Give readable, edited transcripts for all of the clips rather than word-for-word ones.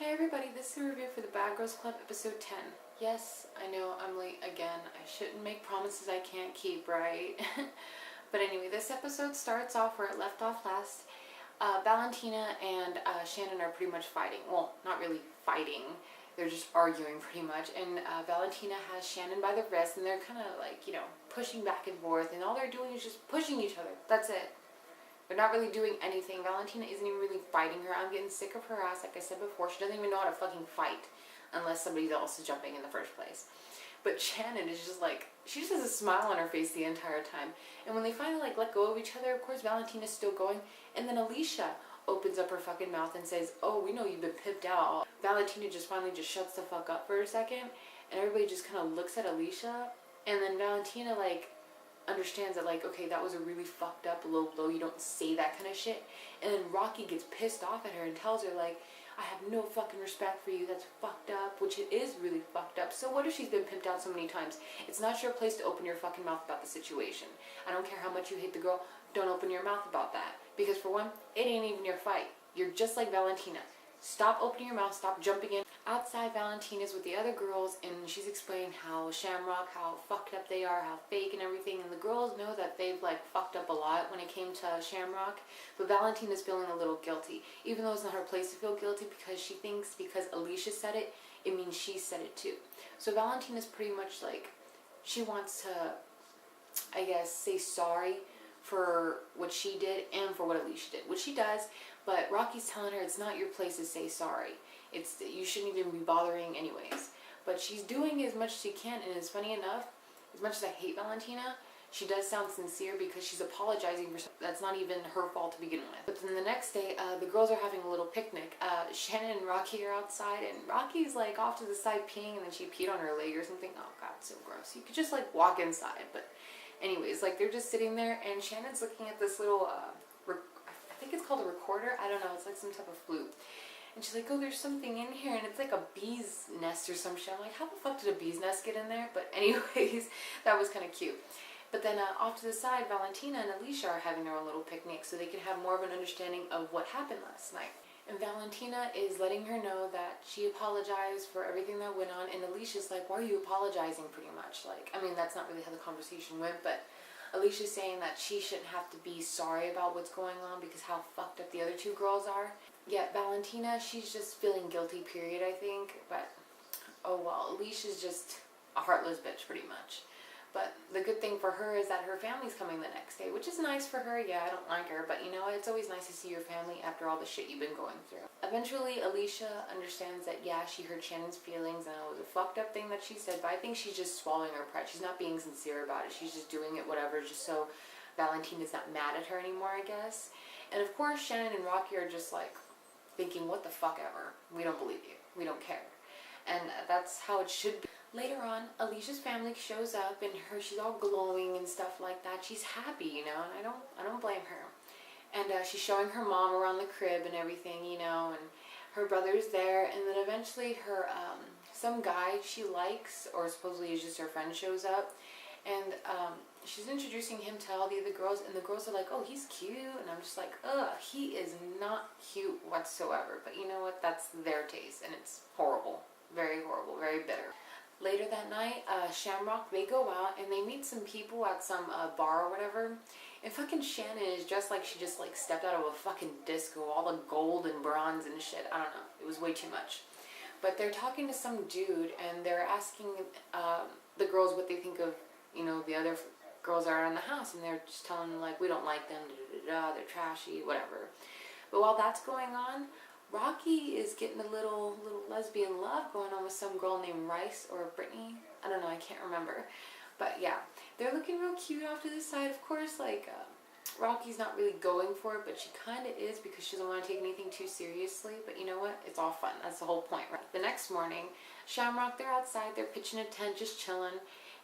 Hey everybody, this is a review for the Bad Girls Club episode 10. Yes, I know I'm late again. I shouldn't make promises I can't keep, right? But anyway, this episode starts off where it left off last. Valentina and Shannon are pretty much fighting. Well, not really fighting. They're just arguing pretty much. And Valentina has Shannon by the wrist and they're kind of like, pushing back and forth. And all they're doing is just pushing each other. That's it. They're not really doing anything. Valentina isn't even really fighting her. I'm getting sick of her ass. Like I said before, she doesn't even know how to fucking fight unless somebody else is jumping in the first place. But Shannon is just like, she just has a smile on her face the entire time. And when they finally let go of each other, of course Valentina's still going. And then Alicia opens up her fucking mouth and says, oh, we know you've been pimped out. Valentina just finally just shuts the fuck up for a second. And everybody just kind of looks at Alicia. And then Valentina understands that okay, that was a really fucked up low blow, you don't say that kind of shit. And then Rocky gets pissed off at her and tells her I have no fucking respect for you, that's fucked up, which it is really fucked up. So what if she's been pimped out so many times? It's not your place to open your fucking mouth about the situation. I don't care how much you hate the girl, don't open your mouth about that, because for one, it ain't even your fight. You're just like Valentina. Stop opening your mouth, stop jumping in. Outside, Valentina's with the other girls, and she's explaining how Shamrock, how fucked up they are, how fake and everything. And the girls know that they've fucked up a lot when it came to Shamrock. But Valentina's feeling a little guilty, even though it's not her place to feel guilty, because she thinks because Alicia said it, it means she said it too. So Valentina's pretty much she wants to, I guess, say sorry for what she did and for what Alicia did, which she does. But Rocky's telling her it's not your place to say sorry. You shouldn't even be bothering anyways. But she's doing as much as she can, and it's funny enough, as much as I hate Valentina, she does sound sincere because she's apologizing for something that's not even her fault to begin with. But then the next day, the girls are having a little picnic. Shannon and Rocky are outside, and Rocky's off to the side peeing, and then she peed on her leg or something. Oh god, so gross. You could just walk inside. But anyways, they're just sitting there, and Shannon's looking at this little I think it's called a recorder. I don't know. It's some type of flute. And she's oh, there's something in here. And it's a bee's nest or some shit. I'm how the fuck did a bee's nest get in there? But anyways, that was kind of cute. But then off to the side, Valentina and Alicia are having their own little picnic so they can have more of an understanding of what happened last night. And Valentina is letting her know that she apologized for everything that went on. And Alicia's why are you apologizing, pretty much? I mean, that's not really how the conversation went, but Alicia's saying that she shouldn't have to be sorry about what's going on because how fucked up the other two girls are. Yet Valentina, she's just feeling guilty, period, I think. But, oh well, Alicia's just a heartless bitch, pretty much. But the good thing for her is that her family's coming the next day, which is nice for her. Yeah, I don't like her, but you know, it's always nice to see your family after all the shit you've been going through. Eventually, Alicia understands that, yeah, she hurt Shannon's feelings and it was a fucked up thing that she said, but I think she's just swallowing her pride. She's not being sincere about it. She's just doing it, whatever, just so Valentina's not mad at her anymore, I guess. And of course, Shannon and Rocky are just thinking, what the fuck ever. We don't believe you. We don't care. And that's how it should be. Later on, Alicia's family shows up and she's all glowing and stuff like that. She's happy, and I don't blame her. And she's showing her mom around the crib and everything, and her brother's there. And then eventually her, some guy she likes, or supposedly is just her friend, shows up. And she's introducing him to all the other girls, and the girls are oh, he's cute. And I'm just ugh, he is not cute whatsoever. But you know what? That's their taste, and it's horrible. Very horrible, very bitter. Later that night, Shamrock, they go out and they meet some people at some bar or whatever. And fucking Shannon is dressed like she just stepped out of a fucking disco. All the gold and bronze and shit. I don't know. It was way too much. But they're talking to some dude and they're asking the girls what they think of, the other girls that are in the house. And they're just telling them we don't like them, they're trashy, whatever. But while that's going on, Rocky is getting a little lesbian love going on with some girl named Rice or Brittany. I don't know, I can't remember. But yeah, they're looking real cute off to the side. Of course, Rocky's not really going for it, but she kind of is because she doesn't want to take anything too seriously. But you know what? It's all fun. That's the whole point, right? The next morning, Shamrock, they're outside. They're pitching a tent, just chilling.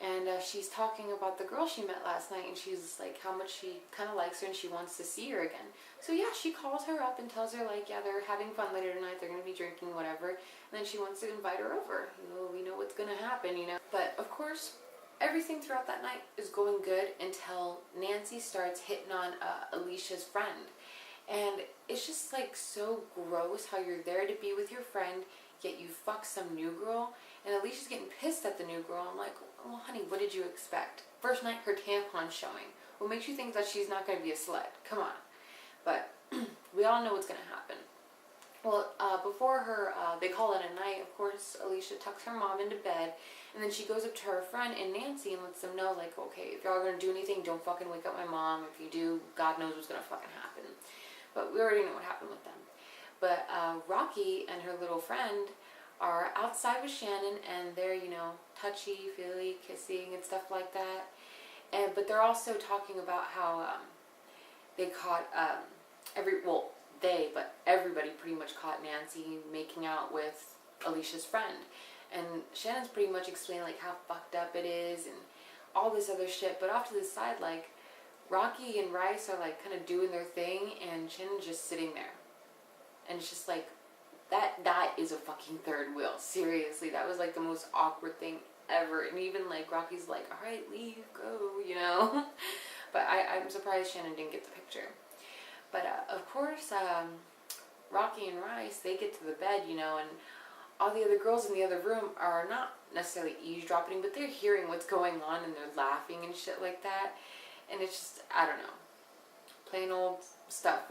And she's talking about the girl she met last night, and she's how much she kind of likes her and she wants to see her again. So yeah, she calls her up and tells her yeah, they're having fun later tonight, they're going to be drinking, whatever. And then she wants to invite her over. We know what's going to happen, But of course, everything throughout that night is going good until Nancy starts hitting on Alicia's friend. And it's just like so gross how you're there to be with your friend, yet you fuck some new girl. And Alicia's getting pissed at the new girl. I'm like, well, honey, what did you expect? First night, her tampon's showing. What makes you think that she's not going to be a slut? Come on. But we all know what's going to happen. Well, before they call it a night, of course, Alicia tucks her mom into bed, and then she goes up to her friend and Nancy and lets them know, like, okay, if y'all are going to do anything, don't fucking wake up my mom. If you do, God knows what's going to fucking happen. But we already know what happened with them. But Rocky and her little friend are outside with Shannon, and they're, touchy, feely, kissing, and stuff like that. But they're also talking about how they caught everybody pretty much caught Nancy making out with Alicia's friend. And Shannon's pretty much explaining like how fucked up it is and all this other shit. But off to the side, like, Rocky and Rice are like kind of doing their thing, and Shannon's just sitting there. And it's just like, that is a fucking third wheel. Seriously, that was like the most awkward thing ever. And even like Rocky's like, alright, leave, go, But I'm surprised Shannon didn't get the picture. But of course, Rocky and Rice, they get to the bed, and all the other girls in the other room are not necessarily eavesdropping, but they're hearing what's going on, and they're laughing and shit like that. And it's just, I don't know, plain old stuff.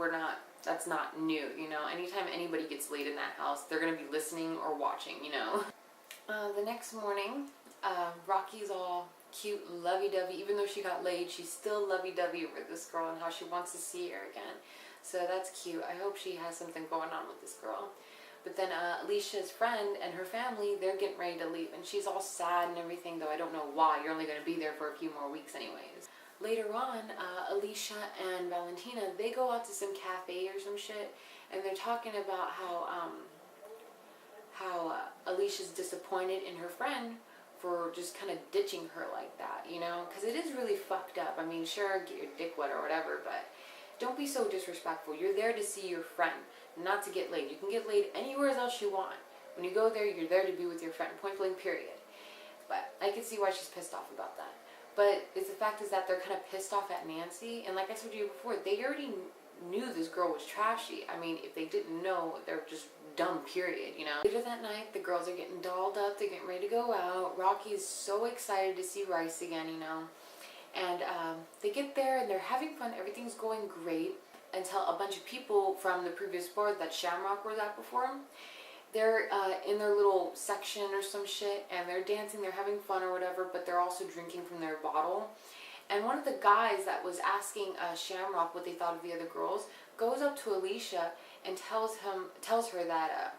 That's not new, Anytime anybody gets laid in that house, they're going to be listening or watching, The next morning, Rocky's all cute, lovey-dovey. Even though she got laid, she's still lovey-dovey with this girl and how she wants to see her again. So that's cute. I hope she has something going on with this girl. But then Alicia's friend and her family, they're getting ready to leave. And she's all sad and everything, though I don't know why. You're only going to be there for a few more weeks anyways. Later on, Alicia and Valentina, they go out to some cafe or some shit. And they're talking about how Alicia's disappointed in her friend for just kind of ditching her like that, Because it is really fucked up. I mean, sure, get your dick wet or whatever, but don't be so disrespectful. You're there to see your friend, not to get laid. You can get laid anywhere else you want. When you go there, you're there to be with your friend, point blank, period. But I can see why she's pissed off about that. But the fact is that they're kind of pissed off at Nancy, and like I told you before, they already knew this girl was trashy. I mean, if they didn't know, they're just dumb, period, Later that night, the girls are getting dolled up, they're getting ready to go out. Rocky's so excited to see Rice again, And they get there, and they're having fun, everything's going great, until a bunch of people from the previous board that Shamrock was at before them, they're in their little section or some shit, and they're dancing, they're having fun or whatever, but they're also drinking from their bottle. And one of the guys that was asking Shamrock what they thought of the other girls goes up to Alicia and tells her that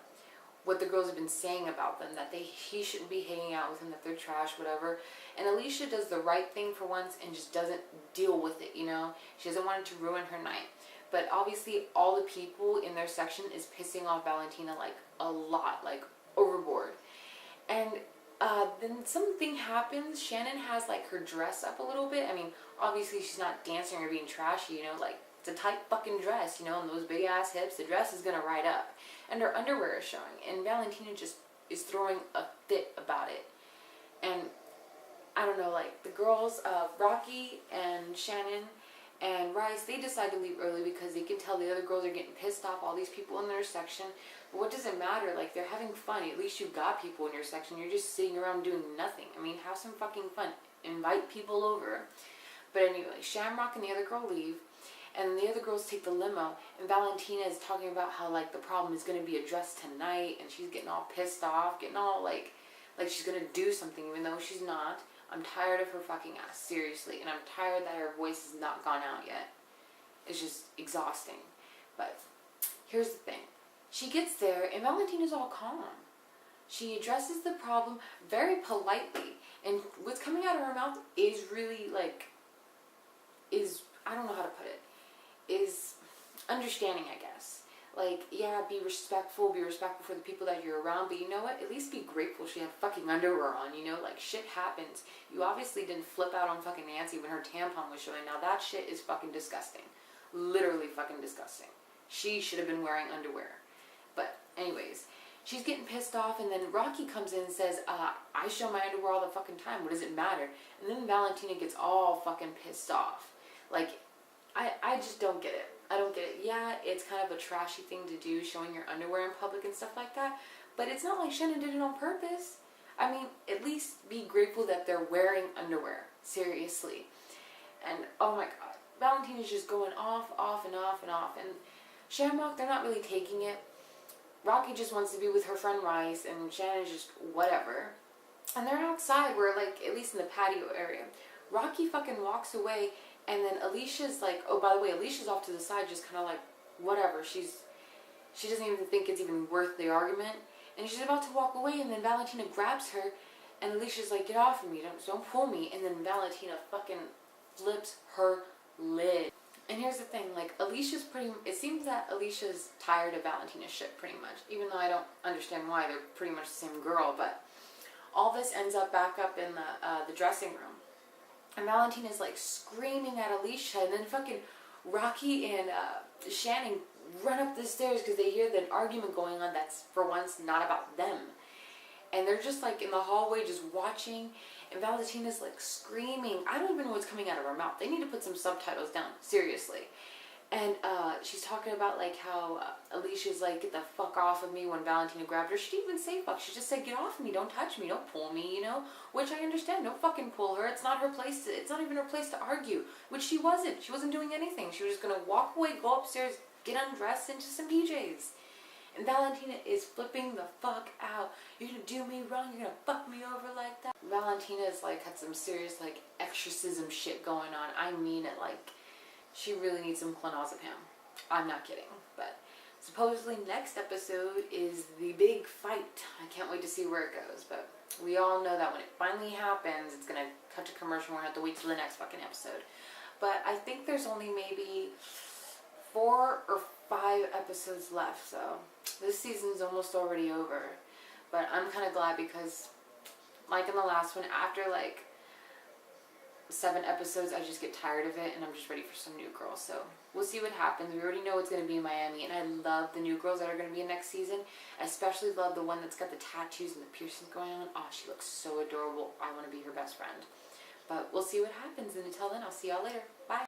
what the girls have been saying about them, that he shouldn't be hanging out with them, that they're trash, whatever. And Alicia does the right thing for once and just doesn't deal with it, She doesn't want it to ruin her night. But obviously all the people in their section is pissing off Valentina like a lot, like overboard. And then something happens. Shannon has like her dress up a little bit. I mean, obviously she's not dancing or being trashy, like it's a tight fucking dress, and those big ass hips, the dress is gonna ride up. And her underwear is showing. And Valentina just is throwing a fit about it. And I don't know, like the girls, Rocky and Shannon and Rice, they decide to leave early because they can tell the other girls are getting pissed off, all these people in their section. But what does it matter? Like, they're having fun. At least you've got people in your section. You're just sitting around doing nothing. I mean, have some fucking fun. Invite people over. But anyway, Shamrock and the other girl leave. And the other girls take the limo. And Valentina is talking about how, like, the problem is going to be addressed tonight. And she's getting all pissed off. Getting all, like she's going to do something, even though she's not. I'm tired of her fucking ass, seriously. And I'm tired that her voice has not gone out yet. It's just exhausting. But here's the thing. She gets there, and Valentina's all calm. She addresses the problem very politely. And what's coming out of her mouth is really, I don't know how to put it, is understanding, I guess. Like, yeah, be respectful for the people that you're around, but you know what? At least be grateful she had fucking underwear on, Like, shit happens. You obviously didn't flip out on fucking Nancy when her tampon was showing. Now, that shit is fucking disgusting. Literally fucking disgusting. She should have been wearing underwear. But, anyways, she's getting pissed off, and then Rocky comes in and says, I show my underwear all the fucking time. What does it matter? And then Valentina gets all fucking pissed off. Like, I just don't get it. I don't get it. Yeah, it's kind of a trashy thing to do, showing your underwear in public and stuff like that. But it's not like Shannon did it on purpose. I mean, at least be grateful that they're wearing underwear. Seriously. And oh my god, Valentina's just going off, and off, and off. And Shamrock, they're not really taking it. Rocky just wants to be with her friend Rice, and Shannon's just whatever. And they're outside where, like, at least in the patio area. Rocky fucking walks away, and then Alicia's like, oh, by the way, Alicia's off to the side, just kind of like, whatever. She doesn't even think it's even worth the argument. And she's about to walk away, and then Valentina grabs her, and Alicia's like, get off of me, don't pull me. And then Valentina fucking flips her lid. And here's the thing, like, it seems that Alicia's tired of Valentina's shit pretty much, even though I don't understand why. They're pretty much the same girl. But all this ends up back up in the dressing room, and Valentina's like screaming at Alicia, and then fucking Rocky and Shannon run up the stairs because they hear an argument going on that's for once not about them. And they're just like in the hallway just watching, and Valentina's like screaming. I don't even know what's coming out of her mouth. They need to put some subtitles down, seriously. And she's talking about like how Alicia's like, get the fuck off of me when Valentina grabbed her. She didn't even say fuck. She just said, get off of me, don't touch me, don't pull me, you know? Which I understand, don't fucking pull her. It's not her place it's not even her place to argue. Which she wasn't. She wasn't doing anything. She was just gonna walk away, go upstairs, get undressed into some PJs. And Valentina is flipping the fuck out. You're gonna do me wrong, you're gonna fuck me over like that. Valentina's like had some serious like exorcism shit going on. I mean it, like, she really needs some clonazepam. I'm not kidding. But supposedly next episode is the big fight. I can't wait to see where it goes. But we all know that when it finally happens, it's gonna cut to commercial. We're gonna have to wait till the next fucking episode. But I think there's only maybe 4 or 5 episodes left, so this season's almost already over. But I'm kind of glad because, like in the last one, after like 7 episodes, I just get tired of it and I'm just ready for some new girls. So we'll see what happens. We already know it's going to be in Miami, and I love the new girls that are going to be in next season. I especially love the one that's got the tattoos and the piercings going on. Oh, she looks so adorable. I want to be her best friend. But we'll see what happens, and until then, I'll see y'all later. Bye.